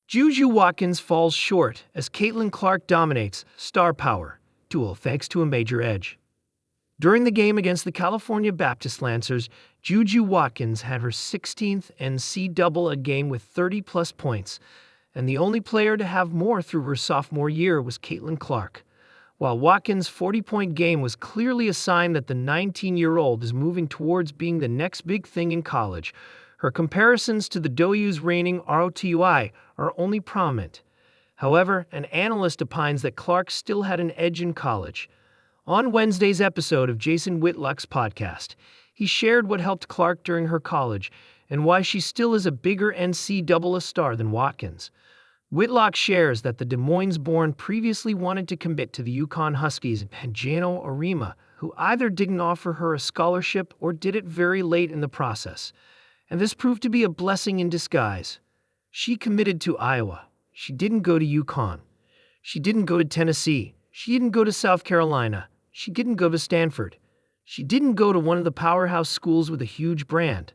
JuJu Watkins falls short as Caitlin Clark dominates star power duel thanks to a major edge. During the game against the California Baptist Lancers, JuJu Watkins had her 16th NCAA game with 30-plus points, and the only player to have more through her sophomore year was Caitlin Clark. While Watkins' 40-point game was clearly a sign that the 19-year-old is moving towards being the next big thing in college, her comparisons to the Duel's reigning ROTY are only prominent. However, an analyst opines that Clark still had an edge in college. On Wednesday's episode of Jason Whitlock's podcast, he shared what helped Clark during her college and why she still is a bigger NCAA star than Watkins. Whitlock shares that the Des Moines-born previously wanted to commit to the UConn Huskies and Jano Arima, who either didn't offer her a scholarship or did it very late in the process. And this proved to be a blessing in disguise. She committed to Iowa. She didn't go to UConn. She didn't go to Tennessee. She didn't go to South Carolina. She didn't go to Stanford. She didn't go to one of the powerhouse schools with a huge brand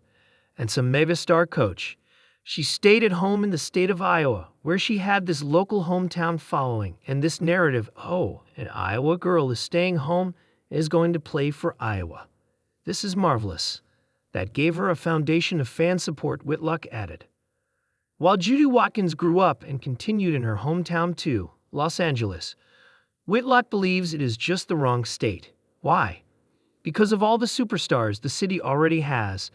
and some mega-star coach. She stayed at home in the state of Iowa, where she had this local hometown following and this narrative, oh, an Iowa girl is staying home and is going to play for Iowa. This is marvelous. That gave her a foundation of fan support, Whitlock added. While JuJu Watkins grew up and continued in her hometown too, Los Angeles, Whitlock believes it is just the wrong state. Why? Because of all the superstars the city already has.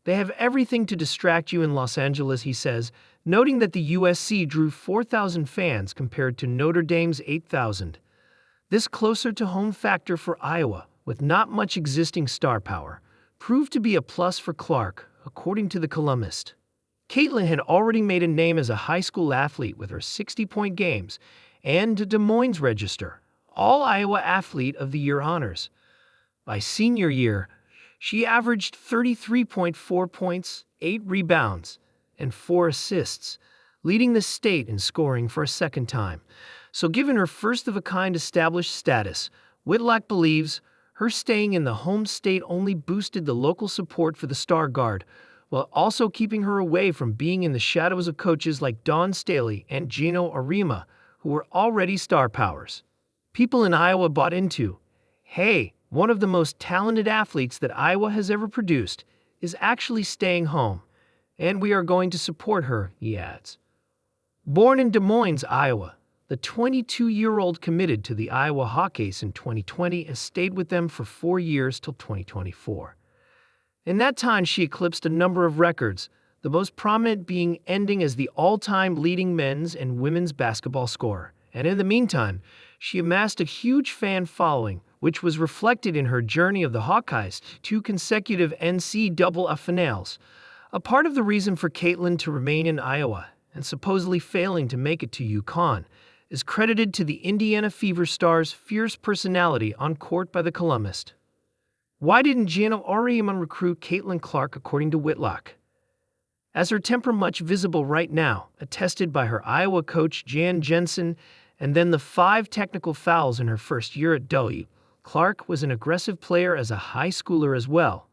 They have everything to distract you in Los Angeles, he says, noting that the USC drew 4,000 fans compared to Notre Dame's 8,000. This closer-to-home factor for Iowa, with not much existing star power, proved to be a plus for Clark, according to the columnist. Caitlin had already made a name as a high school athlete with her 60-point games and a Des Moines Register, All-Iowa Athlete of the Year honors. By senior year, she averaged 33.4 points, 8 rebounds, and 4 assists, leading the state in scoring for a second time. So given her first-of-a-kind established status, Whitlock believes her staying in the home state only boosted the local support for the star guard, while also keeping her away from being in the shadows of coaches like Dawn Staley and Jano Arima, who were already star powers. People in Iowa bought into, hey, one of the most talented athletes that Iowa has ever produced is actually staying home, and we are going to support her, he adds. Born in Des Moines, Iowa, the 22-year-old committed to the Iowa Hawkeyes in 2020 and stayed with them for 4 years till 2024. In that time, she eclipsed a number of records, the most prominent being ending as the all-time leading men's and women's basketball scorer. And in the meantime, she amassed a huge fan following, which was reflected in her journey of the Hawkeyes to 2 consecutive NCAA finals. A part of the reason for Caitlin to remain in Iowa and supposedly failing to make it to UConn is credited to the Indiana Fever star's fierce personality on court by the columnist. Why didn't Jano Arima recruit Caitlin Clark, according to Whitlock? As her temper much visible right now, attested by her Iowa coach Jan Jensen, and then the 5 technical fouls in her first year at Duel, Clark was an aggressive player as a high schooler as well.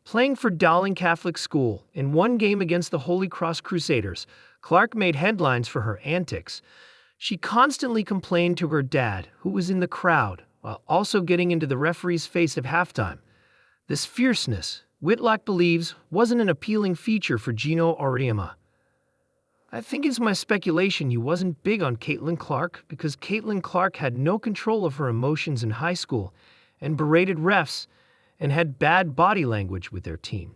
Playing for Dowling Catholic School, in one game against the Holy Cross Crusaders, Clark made headlines for her antics. She constantly complained to her dad, who was in the crowd, while also getting into the referee's face at halftime. This fierceness, Whitlock believes, wasn't an appealing feature for Jano Arima. I think it's my speculation he wasn't big on Caitlin Clark because Caitlin Clark had no control of her emotions in high school and berated refs and had bad body language with their team.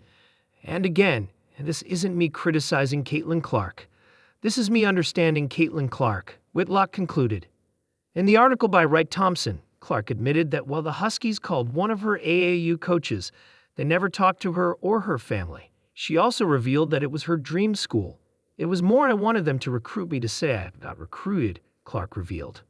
And again, this isn't me criticizing Caitlin Clark. This is me understanding Caitlin Clark, Whitlock concluded. In the article by Wright Thompson, Clark admitted that while the Huskies called one of her AAU coaches, they never talked to her or her family. She also revealed that it was her dream school. It was more I wanted them to recruit me to say I got recruited, Clark revealed.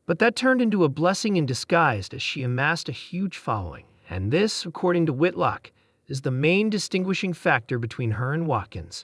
But that turned into a blessing in disguise as she amassed a huge following. And this, according to Whitlock, is the main distinguishing factor between her and Watkins.